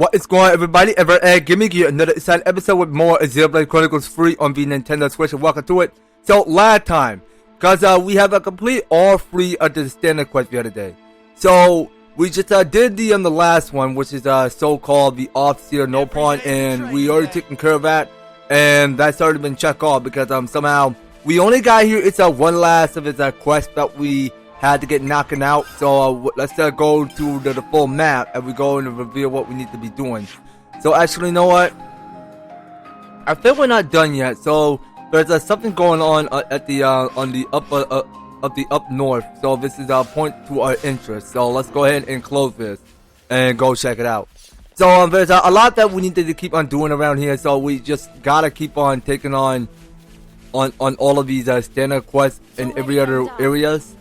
What is going on, everybody? Give me another exciting episode with more Xenoblade Chronicles free on the Nintendo Switch, and welcome to it. So last time, because we have a complete all free of the standard quest the other day. So we just did the last one, which is so-called the off-seer no pawn, and we already taken care of that, and that's already been checked off because somehow we only got here. It's one last of its quest that we had to get knocking out. So let's go to the full map and we go and reveal what we need to be doing. So actually, you know what? I think we're not done yet. So there's something going on at the on the up north. So this is a point to our interest. So let's go ahead and close this and go check it out. So there's a lot that we need to keep on doing around here. So we just gotta keep on taking on all of these standard quests in every other areas.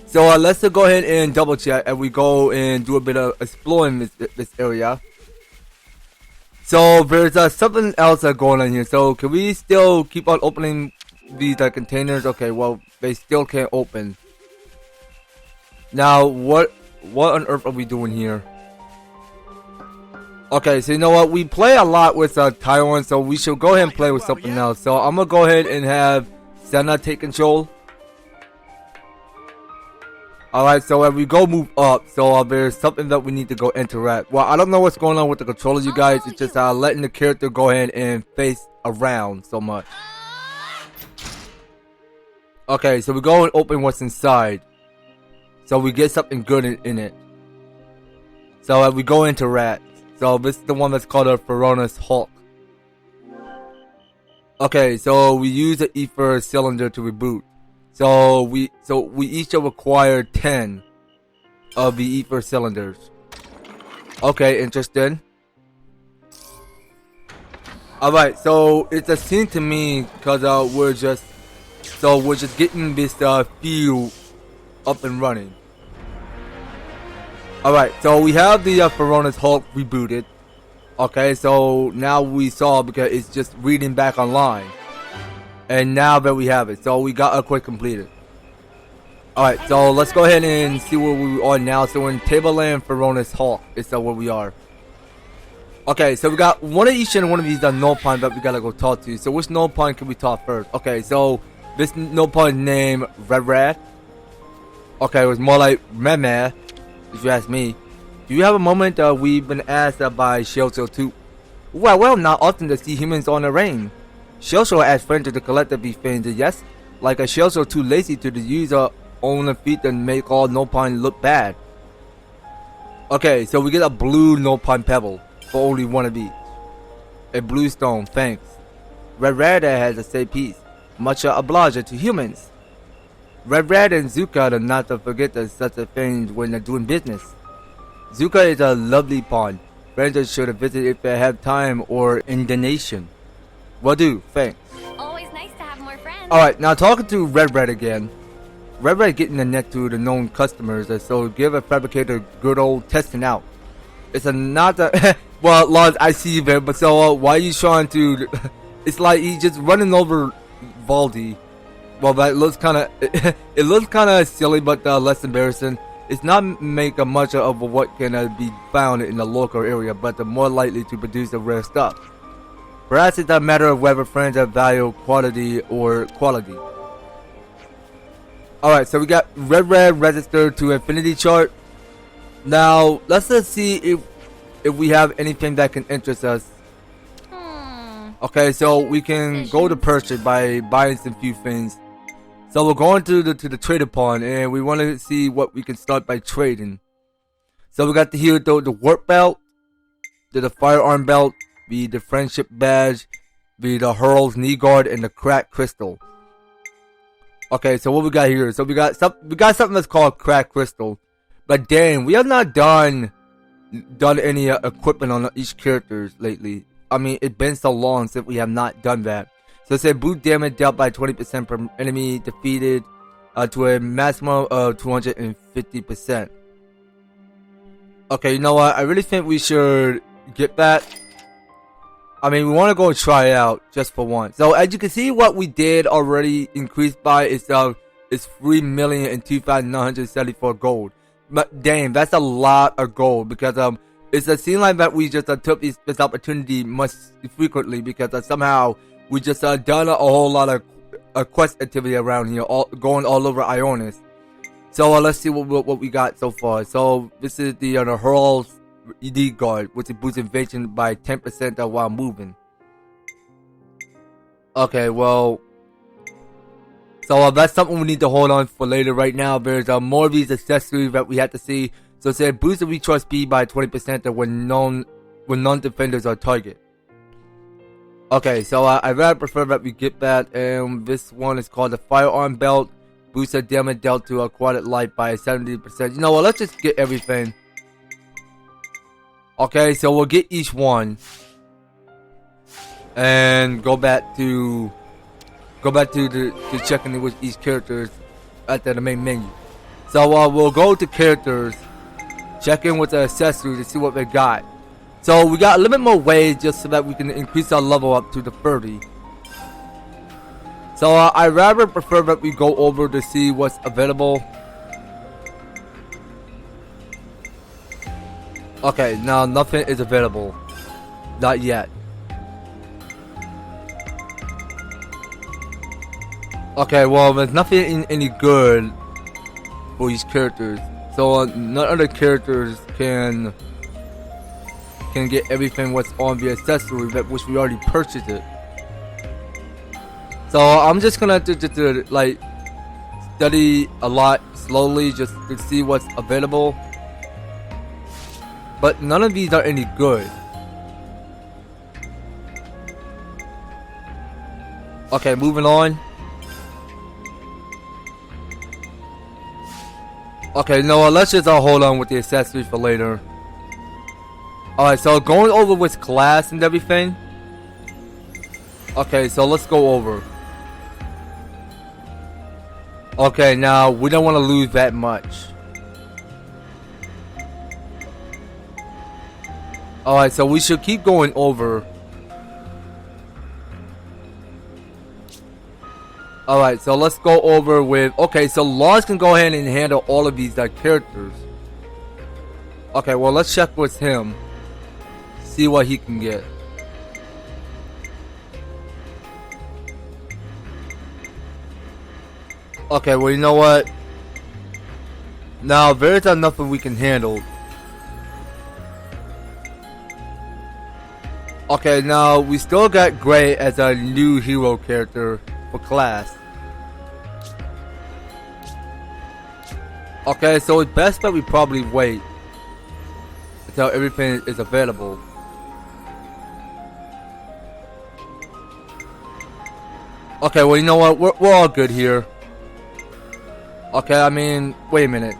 So let's go ahead and double check and we go and do a bit of exploring this area. So there's something else going on here. So can we still keep on opening these containers? Okay, well they still can't open. Now what on earth are we doing here? Okay, so you know what? We play a lot with Taiwan, so we should go ahead and play with something else. So I'm gonna go ahead and have Senna take control. Alright, so as we go move up, so there's something that we need to go interact. Well, I don't know what's going on with the controller, you guys. It's just letting the character go ahead and face around so much. Okay, so we go and open what's inside. So we get something good in it. So as we go into rat. So this is the one that's called a Feronis Hulk. Okay, so we use the ether cylinder to reboot. So we each require 10 of the ether cylinders. Okay, interesting. Alright, so it's a scene to me because we're just getting this field up and running. Alright, so we have the Feronis Hulk rebooted. Okay, so now we saw because it's just reading back online. And now that we have it, so we got a quest completed. Alright, so let's go ahead and see where we are now. So we're in Tableland Feronis Hulk is where we are. Okay, so we got one of each and one of these no pawn that we gotta go talk to. So which no pawn can we talk first? Okay, so this no pawn named Red Rat. Okay, it was more like Meh, if you ask me. Do you have a moment we've been asked by Shelter too? Well, not often to see humans on the rain. Shelter asked friends to collect the things, yes, like a Shelter too lazy to use her own feet and make all no pawn look bad. Okay, so we get a blue no pawn pebble for only one of each. A blue stone, thanks. Red Rat has the same piece, much obliged to humans. Red Rat and Zuka are not to forget such a thing when they're doing business. Zuka is a lovely pawn. Friends should visit if they have time or inclination. Will do, thanks. Always nice to have more friends. Alright, now talking to Red Rat again. Red Rat getting the net to the known customers, so give a fabricator good old testing out. It's not a well, Lars, I see you there, but so why are you trying to? It's like he's just running over Valdi. Well, that looks kind of it looks kind of silly, but less embarrassing. It's not make much of what can be found in the local area, but more likely to produce the rare stuff. Perhaps it's a matter of whether friends have value, quality, or quality. Alright, so we got Red Red registered to Infinity Chart. Now, let's just see if we have anything that can interest us. Okay, so we can go to purchase by buying some few things. So we're going to the trader pawn, and we want to see what we can start by trading. So we got here the work belt, the firearm belt, the friendship badge, the Hurl's knee guard, and the cracked crystal. Okay, so what we got here? So we got something that's called cracked crystal. But dang, we have not done any equipment on each characters lately. I mean, it's been so long since we have not done that. So it said boot damage dealt by 20% per enemy defeated to a maximum of 250%. Okay, you know what? I really think we should get that. I mean, we want to go and try it out just for once. So as you can see, what we did already increased by is 3,002,974 gold. But damn, that's a lot of gold because it's a seem like that we just took this opportunity much frequently because somehow we just done a whole lot of quest activity around here, going all over Ionis. So let's see what we got so far. So this is the Hurl's ED guard, which boosts evasion by 10% while moving. Okay, well, so that's something we need to hold on for later. Right now, there's more of these accessories that we have to see. So it said boost the recharge speed by 20% when non-defenders are target. Okay, so I rather prefer that we get that. And this one is called the firearm belt. Boost the damage dealt to aquatic life by 70%. You know what? Let's just get everything. Okay, so we'll get each one. And go back to the checking with each characters at the main menu. So we'll go to characters, check in with the accessories to see what they got. So we got a little bit more ways just so that we can increase our level up to the 30. So I rather prefer that we go over to see what's available. Okay, now nothing is available. Not yet. Okay, well, there's nothing any good for these characters. So none of the characters can get everything what's on the accessory which we already purchased it. So I'm just gonna to like study a lot slowly just to see what's available. But none of these are any good. Okay, moving on. Okay, no, let's just hold on with the accessories for later. Alright, so going over with class and everything. Okay, so let's go over. Okay, now we don't want to lose that much. Alright, so we should keep going over. Alright, so let's go over with... Okay, so Lars can go ahead and handle all of these characters. Okay, well, let's check with him. See what he can get. Okay, well, you know what? Now, there's nothing we can handle. Okay, now, we still got Gray as a new hero character for class. Okay, so it's best that we probably wait until everything is available. Okay, well, you know what? We're all good here. Okay, I mean, wait a minute.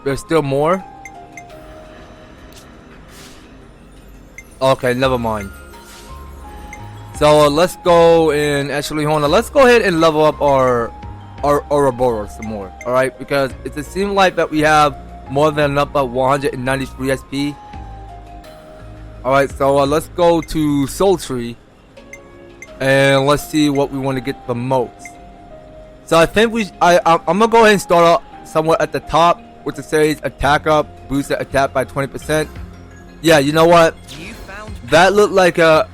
There's still more? Okay, never mind. So let's go and actually hold on. Let's go ahead and level up our Ouroboros some more. Alright, because it seems like that we have more than enough at 193 SP. Alright, so let's go to Soul Tree. And let's see what we want to get the most. So I think I'm gonna go ahead and start out somewhere at the top, which it says attack up, boost the attack by 20%. Yeah, you know what? That looked like a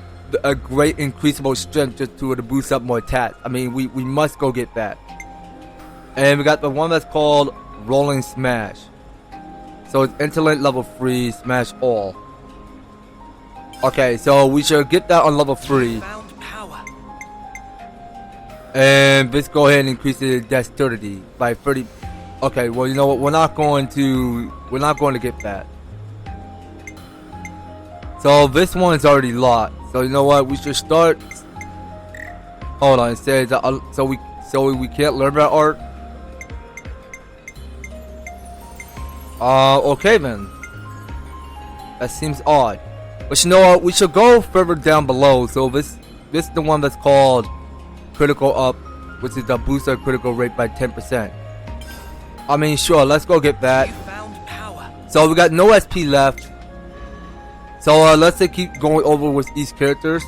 great increasable strength just to boost up more attack. I mean, we must go get that. And we got the one that's called Rolling Smash. So it's intellect level 3, smash all. Okay, so we should get that on level 3. And let's go ahead and increase the dexterity by 30. Okay, well, you know what? We're not going to get that. So this one's already locked. So you know what? We should start. Hold on. It says so we can't learn that art. Okay then. That seems odd. But you know what? We should go further down below. So this is the one that's called critical up, which is the booster critical rate by 10%. I mean, sure, let's go get that. So we got no SP left. So let's keep going over with these characters.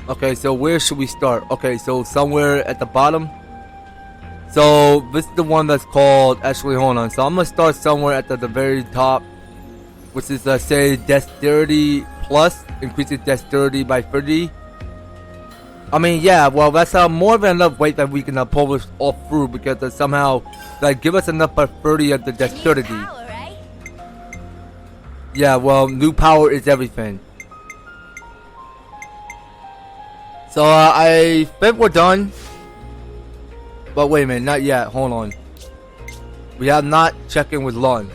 Okay, so where should we start? Okay, so somewhere at the bottom. So this is the one that's called, actually hold on. So I'm gonna start somewhere at the very top. which is say dexterity plus, increases dexterity by 30. I mean, yeah, well, that's more than enough weight that we can pull this all through, because somehow, like, give us enough for 30 of the dexterity. Power, right? Yeah, well, new power is everything. So, I think we're done. But wait a minute, not yet, hold on. We have not checked in with Lon,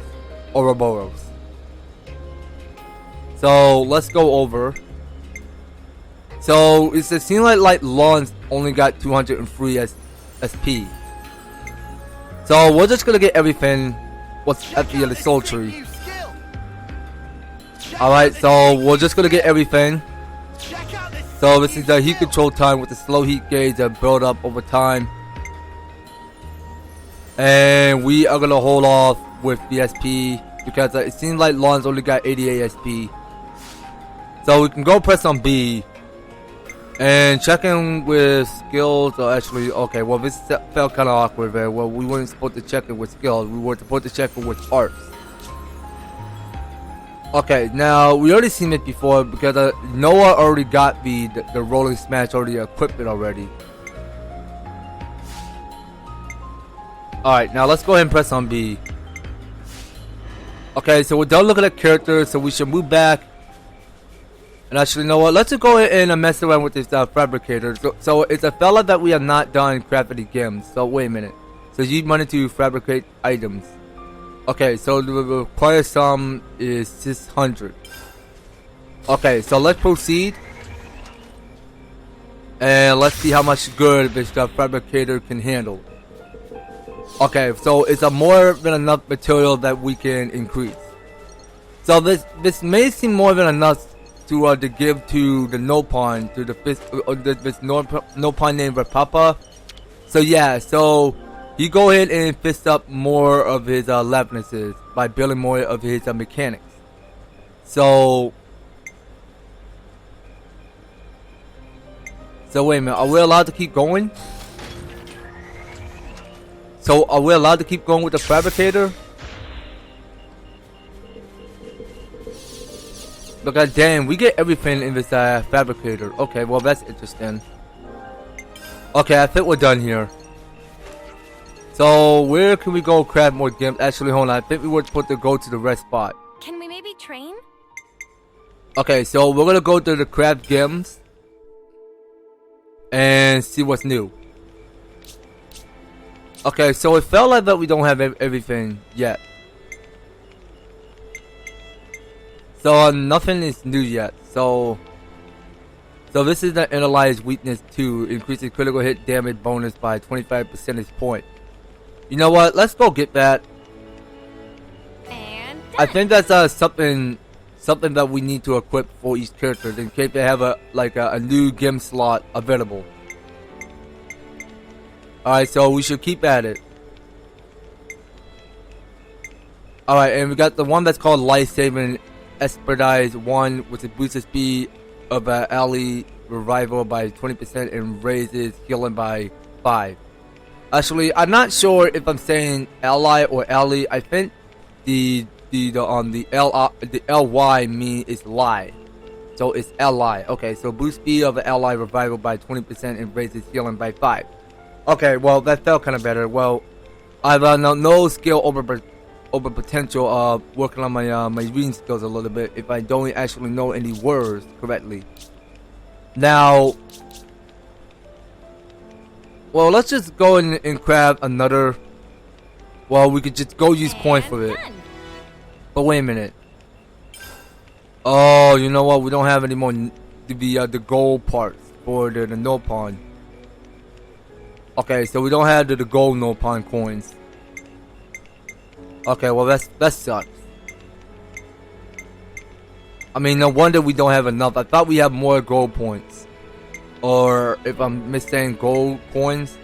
Ouroboros. So, let's go over. So, it seems like Lawns only got 203 SP. So, we're just gonna get everything what's at the other soul tree. Alright, so we're just gonna get everything. So, this is the heat control time with the slow heat gauge that build up over time. And we are gonna hold off with the SP because it seems like Lawns only got 88 SP. So, we can go press on B. And checking with skills, or actually, okay, well, this felt kind of awkward there. Well, we weren't supposed to check it with skills, we were supposed to check it with arts. Okay, now, we already seen it before, because Noah already got the rolling smash already equipped it already. Alright, now let's go ahead and press on B. Okay, so we're done looking at characters, so we should move back. And actually, you know what? Let's just go ahead and mess around with this fabricator. So it's a fella that we have not done crafting gems. So wait a minute. So you use money to fabricate items. Okay, so the required sum is 600. Okay, so let's proceed. And let's see how much good this fabricator can handle. Okay, so it's a more than enough material that we can increase. So this may seem more than enough to give to the Nopon, to the this Nopon named Rapapa. So yeah, so he go ahead and fist up more of his levnesses by building more of his mechanics. So wait a minute, are we allowed to keep going? So are we allowed to keep going with the fabricator? Because damn, we get everything in this fabricator. Okay, well that's interesting. Okay, I think we're done here. So where can we go craft more gems? Actually, hold on. I think we were supposed to go to the rest spot. Can we maybe train? Okay, so we're gonna go to the craft gems and see what's new. Okay, so it felt like that we don't have everything yet. So nothing is new yet. So this is the analyzed weakness 2, increases critical hit damage bonus by 25 percentage point. You know what? Let's go get that. And I think that's something that we need to equip for each character in case they have a new gem slot available. All right, so we should keep at it. All right, and we got the one that's called life saving. Expedite 1, which boosts the speed of ally revival by 20% and raises healing by 5. Actually, I'm not sure if I'm saying ally or ally. I think the ly mean is lie, so it's ally. Okay, so boost speed of ally revival by 20% and raises healing by 5. Okay, well that felt kind of better. Well, I've no skill over potential working on my my reading skills a little bit if I don't actually know any words correctly. Now, well, let's just go and craft another. Well, we could just go use coins for it. But wait a minute. Oh, you know what? We don't have any more the gold parts for the Nopon. Okay, so we don't have the gold Nopon coins. Okay, well that sucks. I mean, no wonder we don't have enough. I thought we had more gold points. Or if I'm missaying gold coins.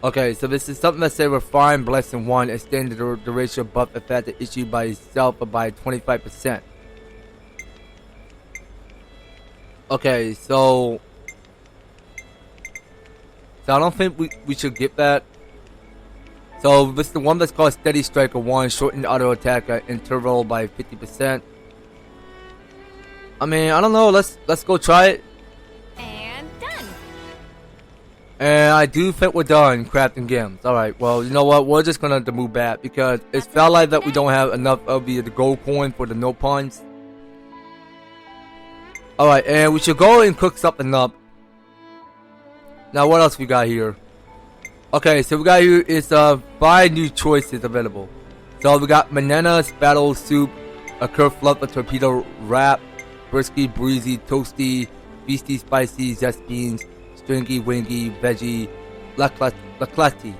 Okay, so this is something that say refine blessing 1, extend the duration buff effect issued by itself by 25%. Okay, so I don't think we should get that. So this is the one that's called Steady Striker 1, shortened auto attack interval by 50%. I mean, I don't know. Let's go try it. And done. And I do think we're done crafting gems. Alright, well, you know what? We're just gonna have to move back because it felt like that we don't have enough of the gold coin for the no pawns. Alright, and we should go and cook something up. Now, what else we got here? Okay, so we got here is 5 new choices available. So we got bananas, battle soup, a curved fluff, a torpedo wrap, brisky, breezy, toasty, beastie, spicy, zest beans, stringy, wingy, veggie, laclati.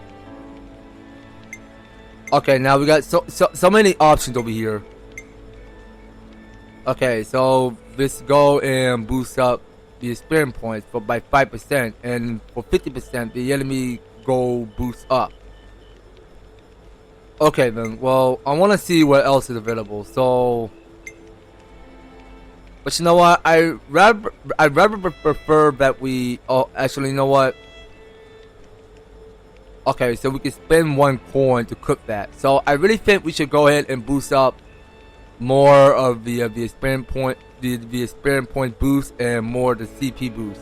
Okay, now we got so many options over here. Okay, so let's go and boost up the experience points by 5%, and for 50% the enemy go boost up. Okay then, well, I want to see what else is available. So, but you know what? I'd rather prefer that we. Oh, actually, you know what? Okay, so we can spend 1 coin to cook that. So I really think we should go ahead and boost up more of the experience point, the experience point boost, and more the CP boost.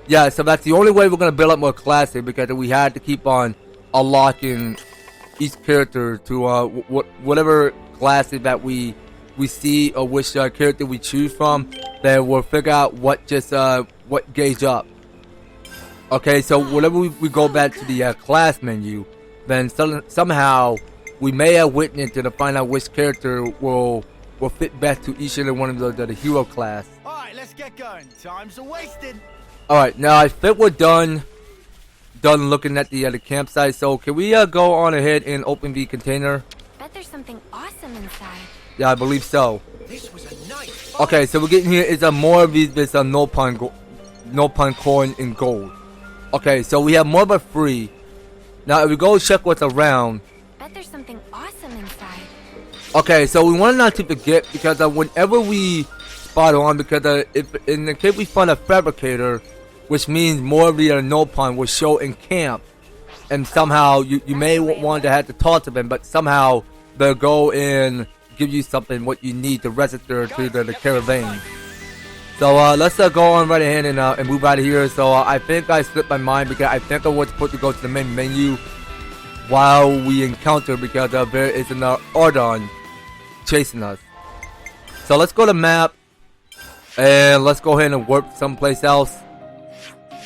Yeah, so that's the only way we're gonna build up more classic, because we had to keep on unlocking each character to whatever classic that we see, or which character we choose from. Then we'll figure out what gauge up. Okay, so whenever we go back to the class menu, then somehow we may have witnessed to find out which character will fit best to each and one of the hero class. Alright, let's get going. Time's wasted. Alright, now I think we're done looking at the campsite. So can we go on ahead and open the container? Bet there's something awesome inside. Yeah, I believe so. This was a nice. Okay, so we're getting here is more of this no pun coin in gold. Okay, so we have more but free. Now if we go check what's around. Bet there's something awesome inside. Okay, so we want not to forget, because whenever we spot on, because if in the case we find a fabricator, which means more of the no pun will show in camp, and somehow you may want to have to talk to them, but somehow they'll go and give you something what you need to register to the caravan. So let's go on right ahead and move out of here. So I think I slipped my mind, because I think I was supposed to go to the main menu while we encounter, because there is an Ardon chasing us. So let's go to map and let's go ahead and warp someplace else.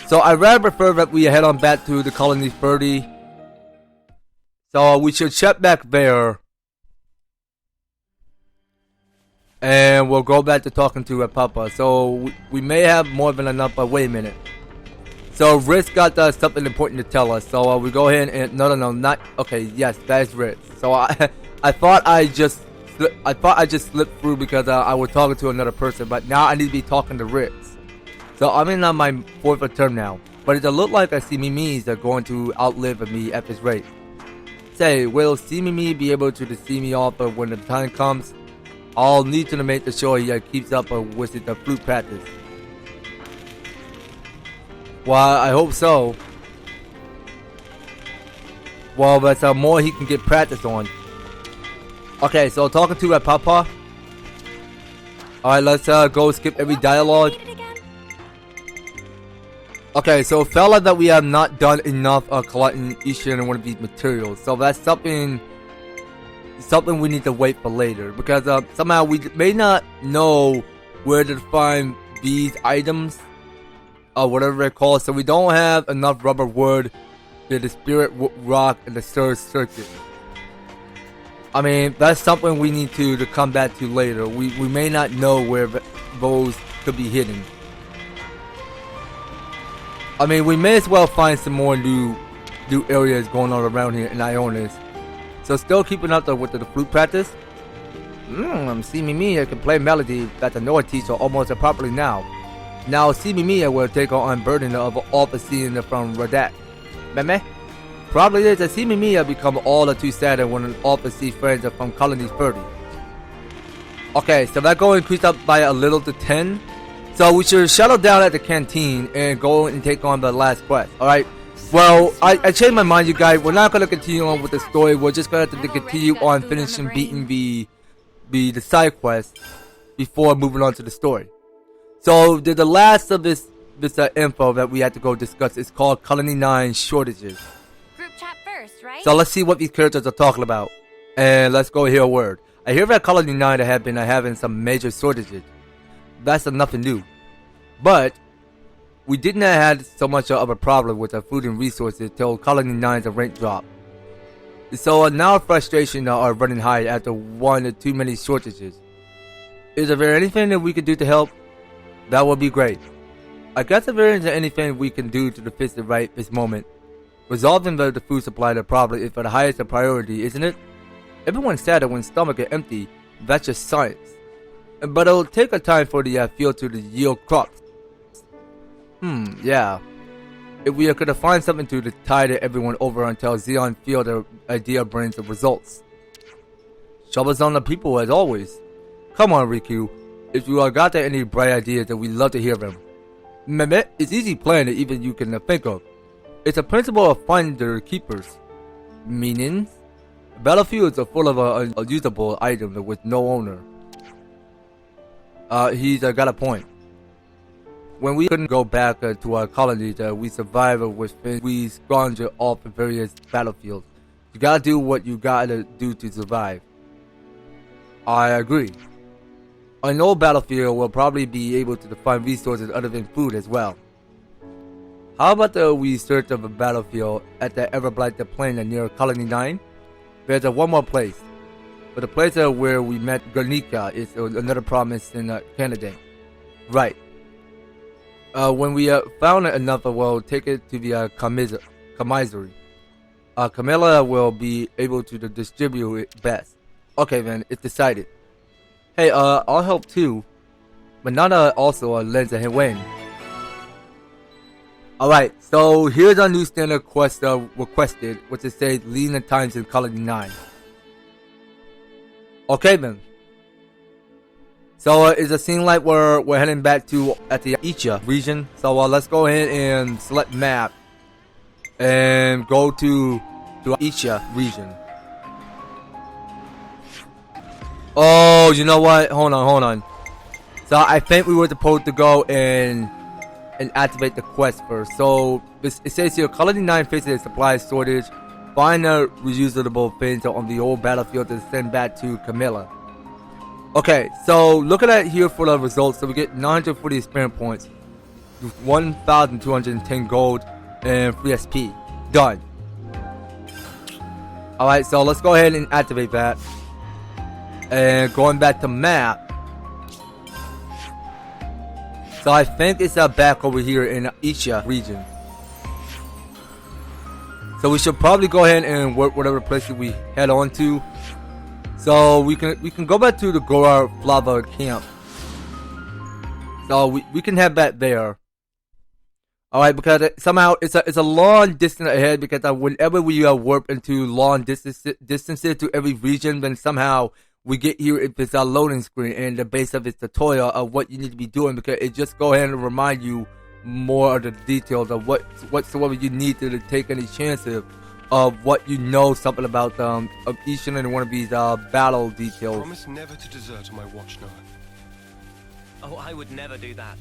So I rather prefer that we head on back to the colony 30. So we should check back there. And we'll go back to talking to Papa. So we may have more than enough, but wait a minute. So Ritz got something important to tell us. So we go ahead and no, not okay. Yes, that is Ritz. So I thought I just slipped through because I was talking to another person, but now I need to be talking to Ritz. So I'm in on my 4th term now, but it look like I see Mimi's are going to outlive me at this rate. Say, will see Mimi be able to see me off when the time comes? I'll need to make sure he keeps up with the flute practice. Well, I hope so. Well, that's more he can get practice on. Okay, so talking to Papa. Alright, let's go skip every dialogue. Okay, so it felt like that we have not done enough collecting each and one of these materials. So that's something we need to wait for later, because somehow we may not know where to find these items, or whatever they're called. So we don't have enough rubber wood, the spirit rock, and the third circuit. I mean, that's something we need to come back to later. We may not know where those could be hidden. I mean, we may as well find some more new areas going on around here in Ionis. So still keeping up with the flute practice. See me, I can play melody that the Noah teacher almost properly now. Now see me will take on burden of all the scene from Radat. Meme? Probably is that see me become all too sad when all the sea friends are from Colony 30. Okay, so that go increase up by a little to 10. So we should shuttle down at the canteen and go and take on the last quest. Alright, Well, I changed my mind, you guys. We're not gonna continue on with the story. We're just gonna have to continue on finishing beating the side quest before moving on to the story. So the last of this info that we had to go discuss is called Colony 9 shortages. Group chat first, right? So let's see what these characters are talking about, and let's go hear a word. I hear that Colony 9 have been having some major shortages. That's nothing new, but we didn't have so much of a problem with the food and resources till Colony 9's rank drop. So now frustration are running high after one or too many shortages. Is there anything that we could do to help? That would be great. I guess if there isn't anything we can do to fix it right this moment. Resolving the food supply the problem is for the highest priority, isn't it? Everyone's sad that when stomachs are empty, that's just science. But it'll take a time for the field to yield crops. Yeah. If we could find something to tide everyone over until Xeon feel the idea brings the results. Trouble's on the people as always. Come on, Riku. If you got any bright ideas, then we'd love to hear them. Mehmet, it's easy plan that even you can think of. It's a principle of finder keepers. Meaning? Battlefields are full of unusable items with no owner. He's got a point. When we couldn't go back to our colonies, we survived with we squander off the various battlefields. You gotta do what you gotta do to survive. I agree. On an old battlefield, we'll probably be able to find resources other than food as well. How about we search of a battlefield at the EVER-TASTIC plain near Colony 9? There's one more place. But the place where we met Guernica is another province in Canada. Right. When we found enough, we'll take it to the commissary. Camilla will be able to distribute it best. Okay then, it's decided. Hey, I'll help too. But not also lends a win. Alright, so here's our new standard quest requested, which is says leading the times in Colony 9. Okay then. So it's a scene like we're heading back to at the Icha region. So let's go ahead and select map and go to Icha region. Oh, you know what? Hold on. So I think we were supposed to go and activate the quest first. So it says here, Colony 9 faces a supply shortage. Find the reusable things on the old battlefield to send back to Camilla. Okay, so looking at here for the results, so we get 940 experience points, 1,210 gold, and 3 SP. Done. Alright, so let's go ahead and activate that. And going back to map. So I think it's back over here in Icha region. So we should probably go ahead and work whatever places we head on to. So we can go back to the Gora Flava camp. So we can head back there. Alright, because somehow it's a long distance ahead, because whenever we warp into long distances to every region, then somehow we get here if it's a loading screen and the base of its tutorial of what you need to be doing, because it just go ahead and remind you more of the details of whatsoever you need to take any chances of what you know something about of each and one of these battle details. Promise never to desert on my watch now. Oh, I would never do that.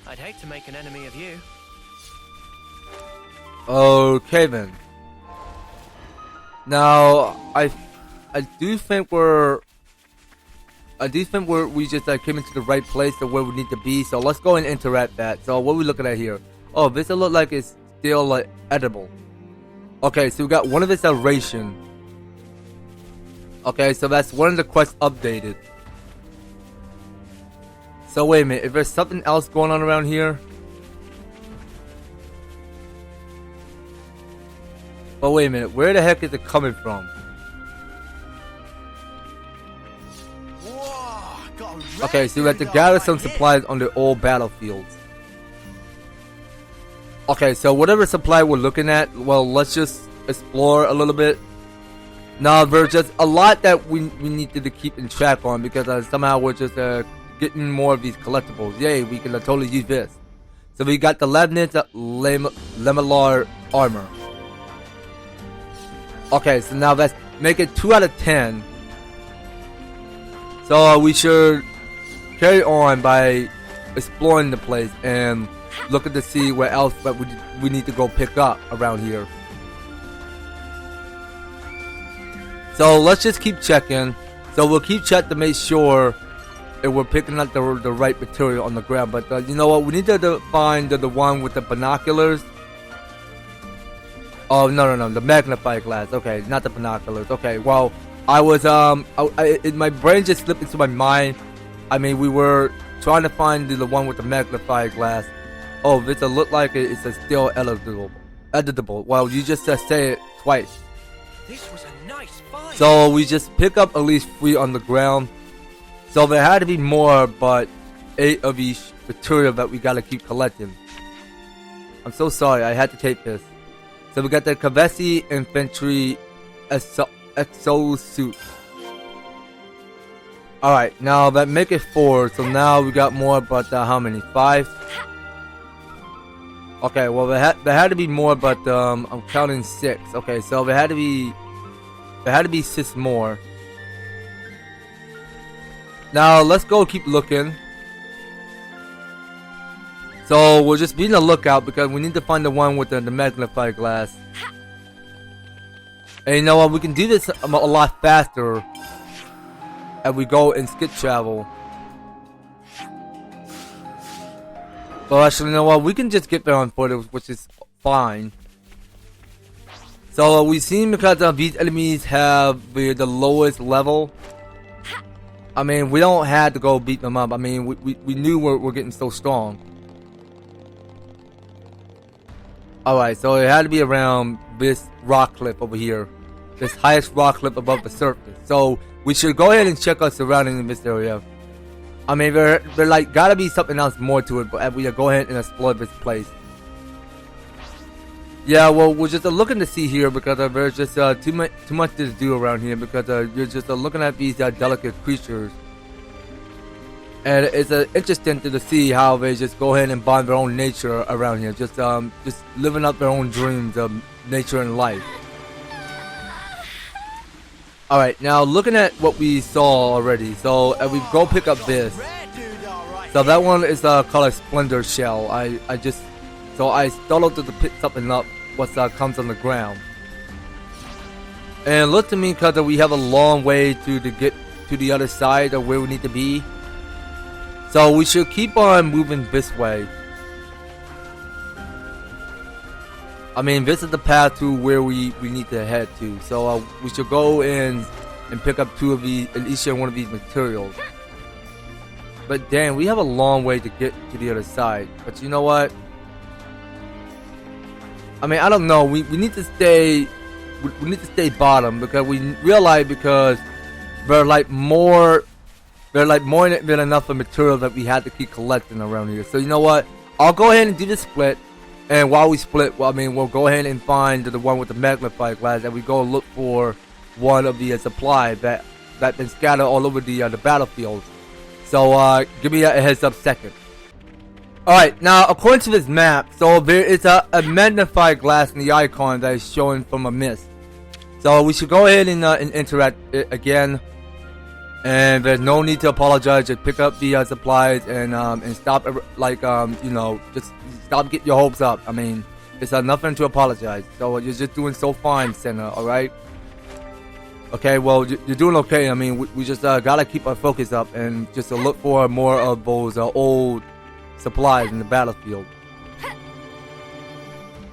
I'd hate to make an enemy of you. Okay then. Now I do think we just came into the right place to where we need to be. So let's go and interact that. So what are we looking at here? Oh, this look like it's still edible. Okay, so we got one of its ration. Okay, so that's one of the quests updated. So wait a minute, if there's something else going on around here. Oh wait a minute, where the heck is it coming from? Okay, so we have to gather some supplies on the old battlefields. Okay, so whatever supply we're looking at, well, let's just explore a little bit. Now, there's just a lot that we need to keep in track on, because somehow we're just getting more of these collectibles. Yay, we can totally use this. So we got the Leibniz Lamellar armor. Okay, so now let's make it 2 out of 10. So we should carry on by exploring the place and looking to see what else that we need to go pick up around here. So let's just keep checking. So we'll keep checking to make sure that we're picking up the right material on the ground. But you know what? We need to find the one with the binoculars. Oh no, the magnifying glass. Okay, not the binoculars. Okay, well, I was my brain just slipped into my mind. I mean, we were trying to find the one with the magnifying glass. Oh, this look like it's still editable. Well, you just say it twice. This was a nice find. So we just pick up at least 3 on the ground. So there had to be more, but 8 of each material that we gotta keep collecting. I'm so sorry, I had to take this. So we got the Kavesi Infantry Exo Suit. Alright, now that make it 4, so now we got more, but how many? 5? Okay, well there had to be more, but I'm counting 6. Okay, so there had to be 6 more. Now let's go keep looking. So we'll just be on the lookout because we need to find the one with the magnifying glass. And you know what? We can do this a lot faster as we go and skip travel. But actually, you know what? We can just get there on foot, which is fine. So we seen because these enemies have the lowest level. I mean, we don't have to go beat them up. I mean, we knew we're getting so strong. Alright, so it had to be around this rock cliff over here. This highest rock cliff above the surface. So we should go ahead and check our surroundings in this area. I mean, there like gotta be something else more to it, but we go ahead and explore this place. Yeah, well, we're just looking to see here because there's just too much to do around here because you're just looking at these delicate creatures. And it's interesting to see how they just go ahead and bond their own nature around here. Just living up their own dreams of nature and life. Alright, now looking at what we saw already. So we go pick up this. So that one is called a Splendor Shell. I started to pick something up what comes on the ground. And look to me because we have a long way to get to the other side of where we need to be. So we should keep on moving this way. I mean, this is the path to where we need to head to. So we should go in and pick up 2 of these, at least one of these materials. But damn, we have a long way to get to the other side. But you know what? I mean, I don't know. We need to stay. We need to stay bottom because we realize because we're like more than enough of material that we had to keep collecting around here. So you know what? I'll go ahead and do the split. And while we split, well, I mean, we'll go ahead and find the one with the magnifying glass, and we go look for one of the supplies that been scattered all over the battlefield. So give me a heads up second. Alright, now according to this map, so there is a magnifying glass in the icon that is showing from a mist. So we should go ahead and interact it again. And there's no need to apologize. Just pick up the supplies and stop you know, just stop getting your hopes up. I mean, it's nothing to apologize. So you're just doing so fine, Senna. All right. Okay. Well, you're doing okay. I mean, we just gotta keep our focus up and just look for more of those old supplies in the battlefield.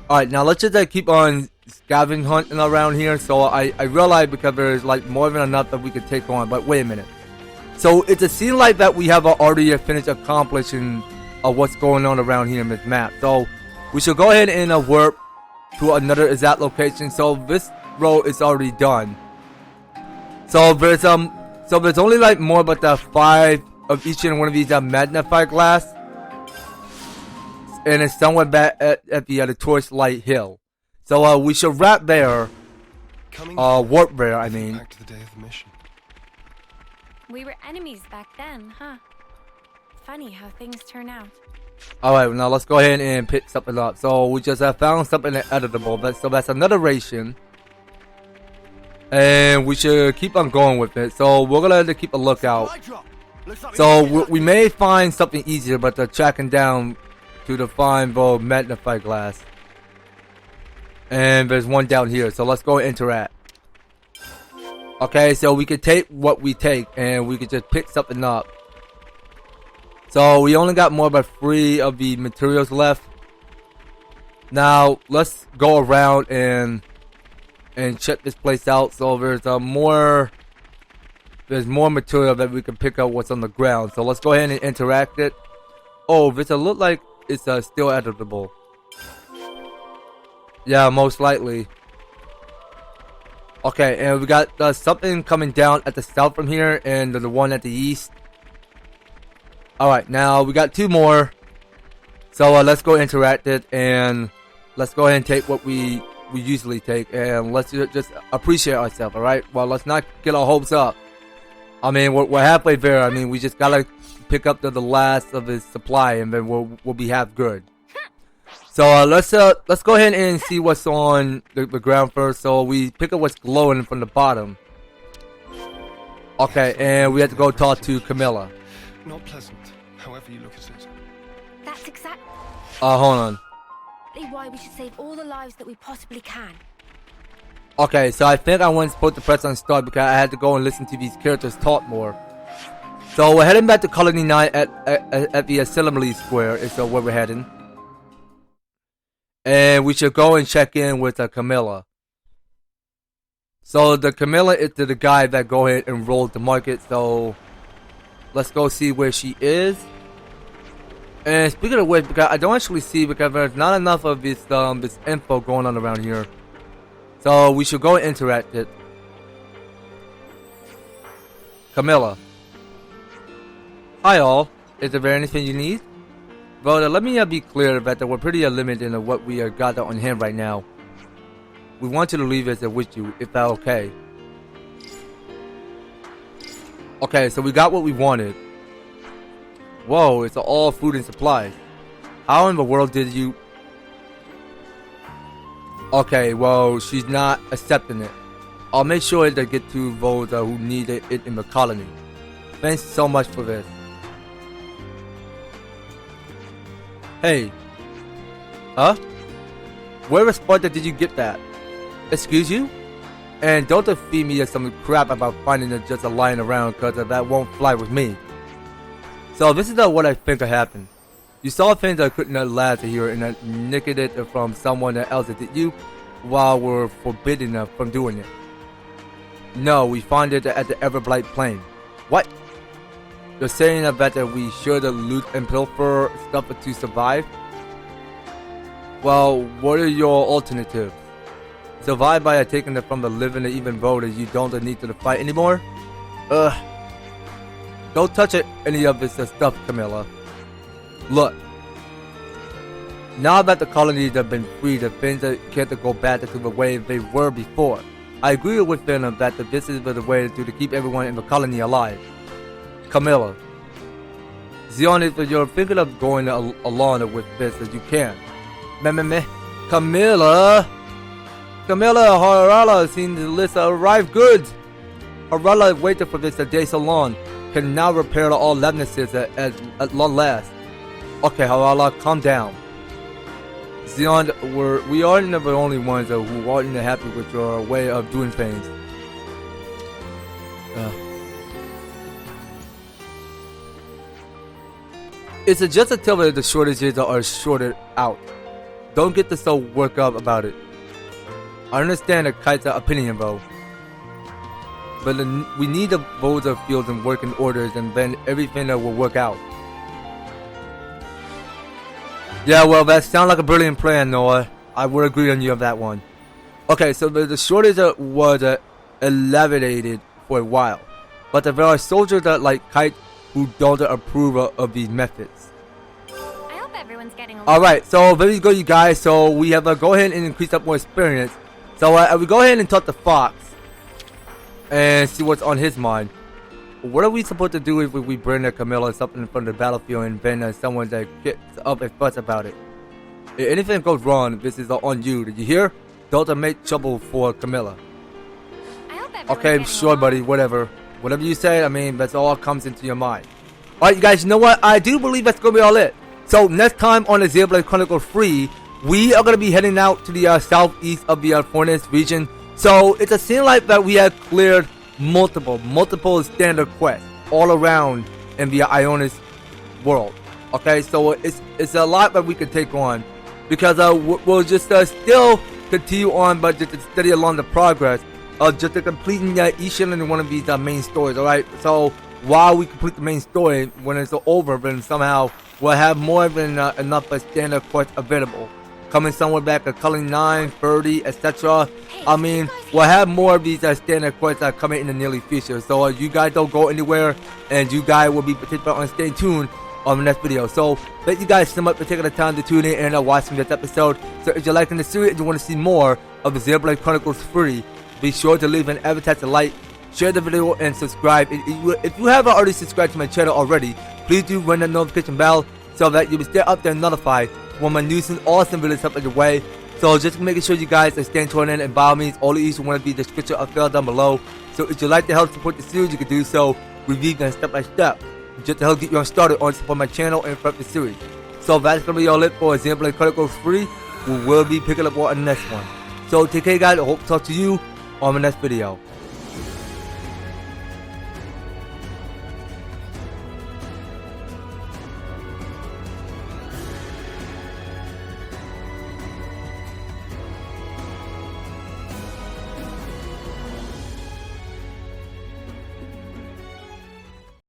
All right. Now let's just keep on scavenging hunting around here. So I realize because there's like more than enough that we could take on. But wait a minute. So it's a scene like that we have already finished accomplishing what's going on around here in this map. So we should go ahead and warp to another exact location. So this road is already done. So there's only like more but 5 of each and one of these magnifying glass. And it's somewhere back at the Torchlight Hill. So we should wrap there. Warp there, I mean. Back to the day of the mission. We were enemies back then, huh? Funny how things turn out. Alright, now let's go ahead and pick something up. So we just found something editable. So that's another ration. And we should keep on going with it. So we're gonna have to keep a lookout. Supply drop. Looks like So we may find something easier, but they're tracking down to the find the magnified glass. And there's one down here. So let's go and interact. Okay, so we could take what we take and we could just pick something up. So we only got more than 3 of the materials left. Now let's go around and check this place out. So there's more material that we can pick up what's on the ground. So let's go ahead and interact it. Oh, this look like it's still editable. Yeah, most likely. Okay, and we got something coming down at the south from here, and the one at the east. Alright, now we got 2 more. So let's go interact it, and let's go ahead and take what we usually take, and let's just appreciate ourselves, alright? Well, let's not get our hopes up. I mean, we're halfway there. I mean, we just gotta pick up the last of his supply, and then we'll be half good. So let's go ahead and see what's on the ground first. So we pick up what's glowing from the bottom. Okay, and we have to go talk to Camilla. Not pleasant, however you look at it. That's exactly Hold on. why we should save all the lives that we possibly can. Okay, so I think I wasn't supposed to press on start because I had to go and listen to these characters talk more. So we're heading back to Colony 9 at the Assembly Square is where we're heading. And we should go and check in with Camilla. So the Camilla is the guy that go ahead and roll the market. So let's go see where she is. And speaking of which, because I don't actually see because there's not enough of this info going on around here. So we should go and interact it. Camilla. Hi all. Is there anything you need? Well, let me be clear that we're pretty limited in what we got on hand right now. We want you to leave us with you, if that's okay. Okay, so we got what we wanted. Whoa, it's all food and supplies. How in the world did you... Okay, well, she's not accepting it. I'll make sure to get to those who need it in the colony. Thanks so much for this. Hey. Huh? Where Sparta did you get that? Excuse you? And don't feed me some crap about finding it just lying around, cause that won't fly with me. So this is what I think happened. You saw things I couldn't allow to hear and nicked it from someone else that did you, while we're forbidden from doing it. No, we found it at the Everblight Plain. What? You're saying that we should loot and pilfer stuff to survive? Well, what are your alternatives? Survive by taking it from the living even though that you don't need to fight anymore? Don't touch any of this stuff, Camilla. Look. Now that the colonies have been freed, the things can't go back to the way they were before. I agree with them that this is the way to keep everyone in the colony alive. Camilla. Zion, if you're thinking of going along with this, you can. Camilla! Camilla, Harala seen the list of arrived goods. Harala waited for this day so long. Can now repair all levnesses at long last. Okay, Harala, calm down. Zion, we aren't the only ones who aren't happy with your way of doing things. It's just until the shortages are sorted out. Don't get so worked up about it. I understand the Kite's opinion though. But we need the boats of fields and working orders, and then everything will work out. Yeah, well, that sounds like a brilliant plan, Noah. I would agree on you on that one. Okay, so the shortage was eliminated for a while. But there are soldiers that like Kite who don't approve of these methods. I hope everyone's getting along. Alright, so there you go, you guys. So we have to go ahead and increase up more experience. So we go ahead and talk to Fox and see what's on his mind. what are we supposed to do if we bring a Camilla or something from the battlefield and then someone that gets up and fuss about it? If anything goes wrong, this is on you. Did you hear? Don't make trouble for Camilla. I hope everyone's Okay, getting sure, along. buddy. Whatever you say. I mean, that's all comes into your mind. All right, you guys. You know what? I do believe that's gonna be all it. So next time on the Xenoblade Chronicles 3, we are gonna be heading out to the southeast of the Forest region. So it's a scene like that we have cleared multiple standard quests all around in the Ionis world. Okay, so it's a lot that we can take on because we'll just still continue on, but just to study along the progress of just completing each and one of these main stories. All right, so while we complete the main story, when it's over, then somehow we'll have more than enough standard quests available. Coming somewhere back at Culling 9, 30, etc. I mean, we'll have more of these standard quests coming in the nearly future. So you guys don't go anywhere, and you guys will be particular on stay tuned on the next video. So thank you guys so much for taking the time to tune in and watching this episode. So if you're liking the series and you want to see more of the Xenoblade Chronicles 3, be sure to leave an EVER-TASTIC like, share the video, and subscribe. If you haven't already subscribed to my channel already, please do ring the notification bell so that you'll be stay up there notified when my new and awesome videos up on your way. So just making sure you guys are staying tuned in, and by all means, all of these will be in the description of fill down below. So if you'd like to help support the series, you can do so, reviewing step by step, just to help get you on started on support my channel and prep the series. So that's gonna be all it for Xenoblade Chronicles 3. We will be picking up on the next one. So take care guys, I hope to talk to you on the next video.